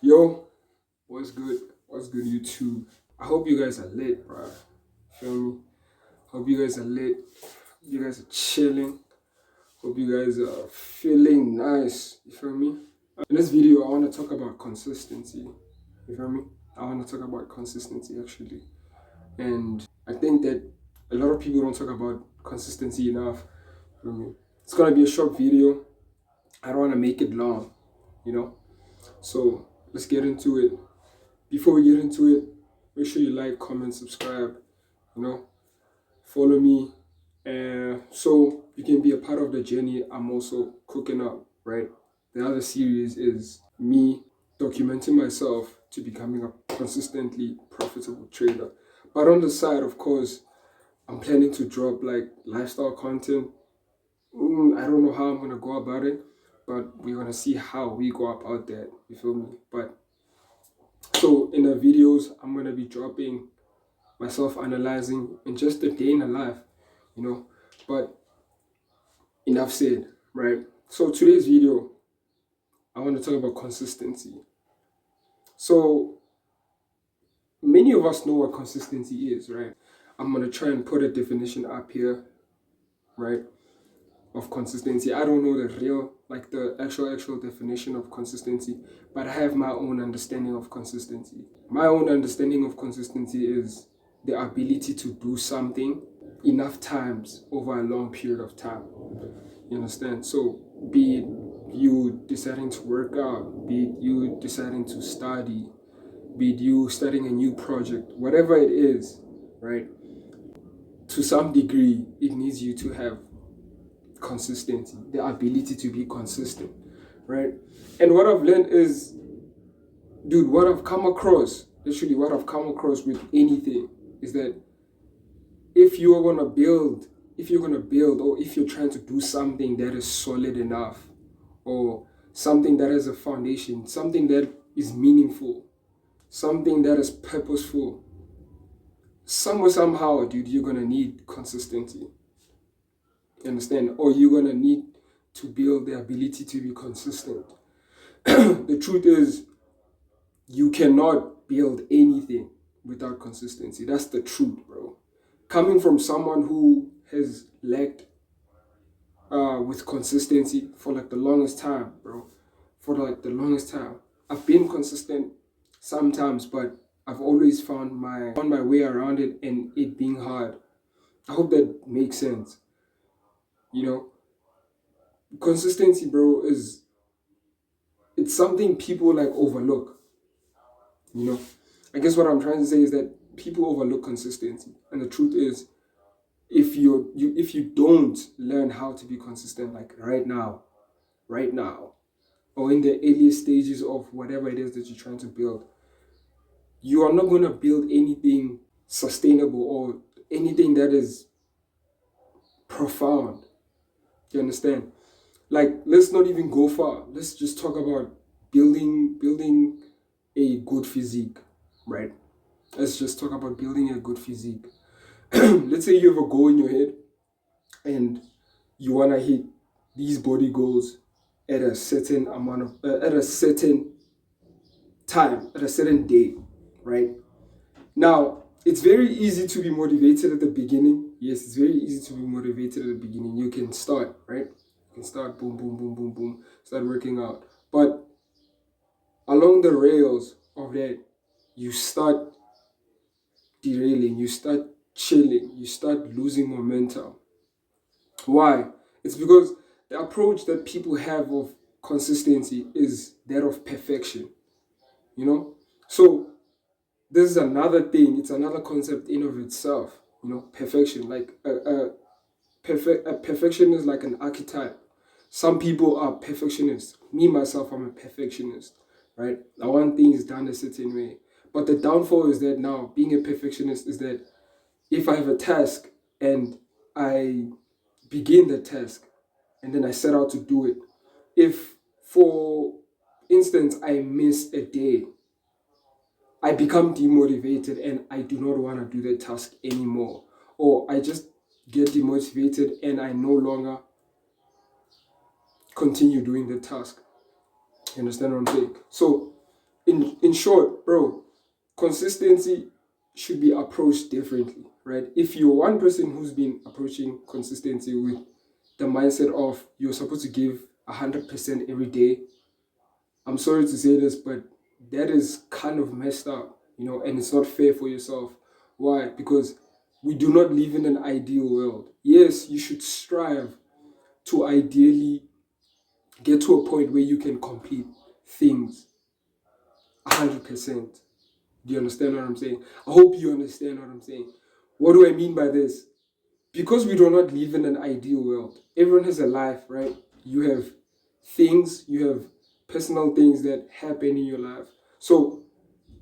Yo, what's good? What's good, YouTube? I hope you guys are lit, bro. Feel me? Hope you guys are lit. You guys are chilling. Hope you guys are feeling nice. You feel me? In this video, I want to talk about consistency. You feel me? I want to talk about consistency actually. And I think that a lot of people don't talk about consistency enough. You feel me? It's gonna be a short video. I don't want to make it long, you know? So let's get into it. Before we get into it, make sure you like, comment, subscribe, you know, follow me. So you can be a part of the journey I'm also cooking up, right? The other series is me documenting myself to becoming a consistently profitable trader. But on the side, of course, I'm planning to drop like lifestyle content. I don't know how I'm gonna go about it, but we're gonna see how we go about that. You feel me? But so in the videos, I'm gonna be dropping myself analyzing in just a day in a life, you know. But enough said, right? So today's video, I want to talk about consistency. So many of us know what consistency is, right? I'm gonna try and put a definition up here, right? Of consistency. I don't know the real, like the actual definition of consistency, but I have my own understanding of consistency. My own understanding of consistency is the ability to do something enough times over a long period of time. You understand? So be it you deciding to work out, be it you deciding to study, be it you starting a new project, whatever it is, right? To some degree, it needs you to have consistency, the ability to be consistent, right? And what I've learned is, dude, what I've come across, literally what I've come across with anything is that if you're gonna build, or if you're trying to do something that is solid enough, or something that has a foundation, something that is meaningful, something that is purposeful, somewhere, somehow, dude, you're gonna need consistency. You understand? Or you're gonna need to build the ability to be consistent. The truth is, you cannot build anything without consistency. That's the truth, bro. Coming from someone who has lacked with consistency for like the longest time, bro. For like the longest time, I've been consistent sometimes, but I've always found my way around it, and it being hard. I hope that makes sense. You know, consistency, bro, is it's something people like overlook. You know, I guess what I'm trying to say is that people overlook consistency, and the truth is, if you don't learn how to be consistent, like right now, or in the earliest stages of whatever it is that you're trying to build, you are not going to build anything sustainable or anything that is profound. You understand? Like, let's not even go far. Let's just talk about building a good physique, right? Let's just talk about building a good physique. Let's say you have a goal in your head and you want to hit these body goals at a certain amount of at a certain time, at a certain day, right? Now, it's very easy to be motivated at the beginning. Yes, it's very easy to be motivated at the beginning. You can start, right? You can start boom, boom, boom, boom, boom, start working out. But along the rails of that, you start derailing, you start chilling, you start losing momentum. Why? It's because the approach that people have of consistency is that of perfection, you know? So this is another thing, it's another concept in of itself, you know, perfection. Like a perfection is like an archetype. Some people are perfectionists. Me myself, I'm a perfectionist, right? I want things done a certain way. But the downfall is that now being a perfectionist is that if I have a task and I begin the task and then I set out to do it, if for instance I miss a day, I become demotivated and I do not want to do the task anymore. Or I just get demotivated and I no longer continue doing the task. You understand what I'm saying? So In short, bro, consistency should be approached differently, right? If you're one person who's been approaching consistency with the mindset of you're supposed to give 100% every day, I'm sorry to say this, but that is kind of messed up, and it's not fair for yourself. Why? Because we do not live in an ideal world. Yes, you should strive to ideally get to a point where you can complete things 100%. Do you understand what I'm saying? I hope you understand what I'm saying. What do I mean by this? Because we do not live in an ideal world. Everyone has a life, right? You have things, you have personal things that happen in your life. So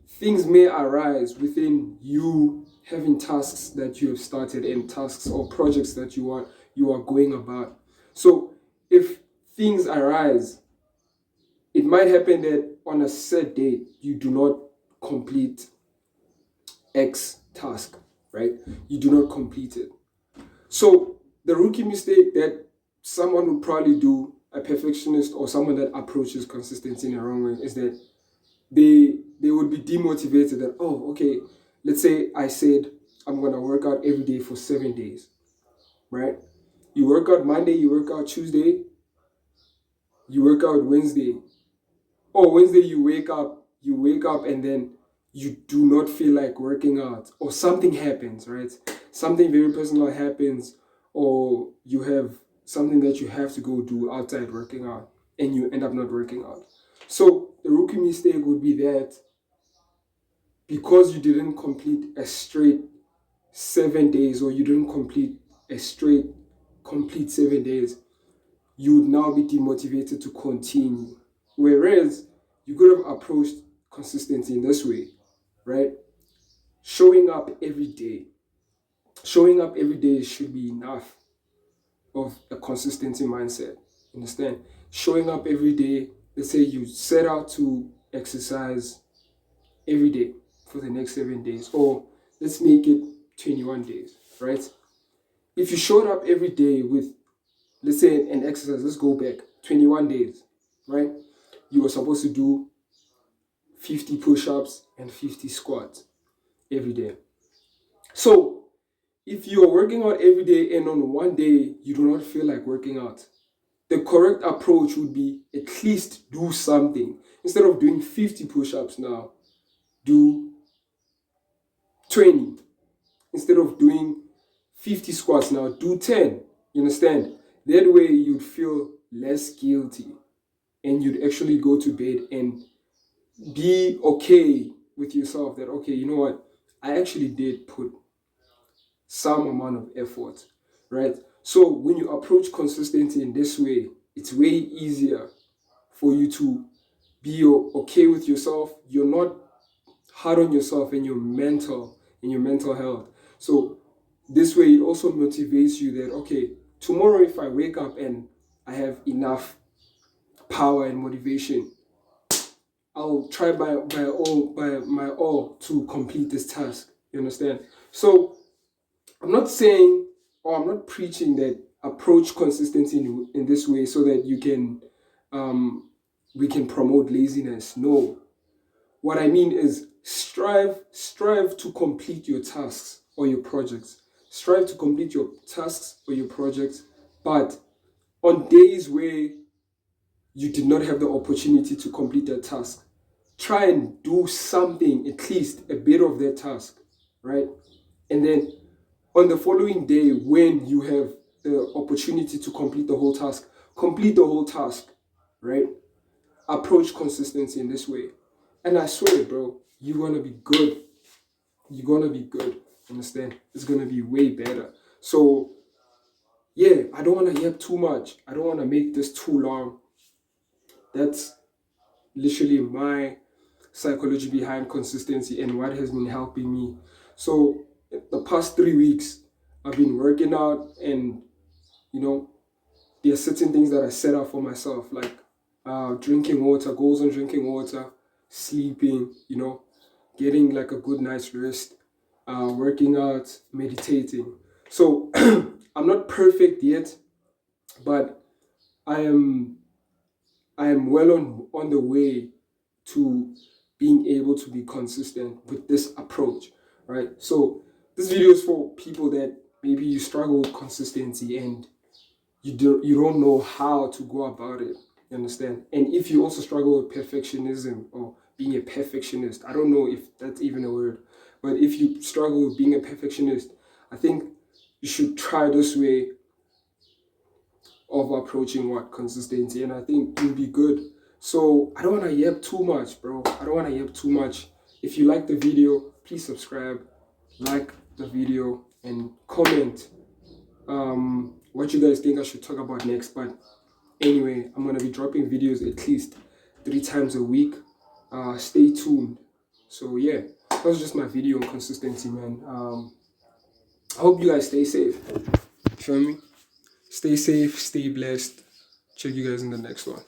things may arise within you having tasks that you have started and tasks or projects that you are going about. So if things arise, it might happen that on a set date you do not complete X task, right? You do not complete it. So the rookie mistake that someone would probably do, a perfectionist or someone that approaches consistency in the wrong way, is that they would be demotivated that, oh, okay, let's say I said I'm gonna work out every day for 7 days, right? You work out Monday, you work out Tuesday, you work out Wednesday. Or Wednesday you wake up and then you do not feel like working out, or something happens, right? Something very personal happens, or you have something that you have to go do outside working out and you end up not working out. So the rookie mistake would be that because you didn't complete a straight 7 days, or you didn't complete a straight complete 7 days, you would now be demotivated to continue. Whereas you could have approached consistency in this way, right? Showing up every day. Showing up every day should be enough of a consistency mindset. Understand? Showing up every day, let's say you set out to exercise every day for the next 7 days, or let's make it 21 days, right? If you showed up every day with, let's say, an exercise, let's go back 21 days, right? You were supposed to do 50 push-ups and 50 squats every day. So if you are working out every day and on one day you do not feel like working out, the correct approach would be at least do something. Instead of doing 50 push-ups now, do 20. Instead of doing 50 squats now, do 10. You understand? That way you'd feel less guilty and you'd actually go to bed and be okay with yourself that, okay, you know what? I actually did put some amount of effort, right? So when you approach consistency in this way, it's way easier for you to be okay with yourself. You're not hard on yourself and your mental health. So this way it also motivates you that, okay, tomorrow if I wake up and I have enough power and motivation, I'll try by my all to complete this task. You understand? So I'm not saying, or I'm not preaching that approach consistency in this way so that um, we can promote laziness. No, what I mean is strive to complete your tasks or your projects. Strive to complete your tasks or your projects, but on days where you did not have the opportunity to complete that task, try and do something, at least a bit of that task, right? And then on the following day, when you have the opportunity to complete the whole task, complete the whole task, right? Approach consistency in this way. And I swear, bro, you're going to be good. You're going to be good. Understand? It's going to be way better. So, yeah, I don't want to yap too much. I don't want to make this too long. That's literally my psychology behind consistency and what has been helping me. So the past 3 weeks, I've been working out, and there are certain things that I set out for myself, like drinking water, goals on drinking water, sleeping, getting like a good night's rest, working out, meditating. So I'm not perfect yet, but I am well on the way to being able to be consistent with this approach, right? So this video is for people that maybe you struggle with consistency and you don't know how to go about it. You understand? And if you also struggle with perfectionism or being a perfectionist, I don't know if that's even a word, but if you struggle with being a perfectionist, I think you should try this way of approaching what consistency, and I think you'll be good. So I don't want to yap too much, bro. I don't want to yap too much. If you like the video, please subscribe, like the video, and comment what you guys think I should talk about next. But anyway, I'm gonna be dropping videos at least 3 times a week. Stay tuned. So yeah, that was just my video on consistency, man. I hope you guys stay safe. Feel me? Stay safe, stay blessed. Check you guys in the next one.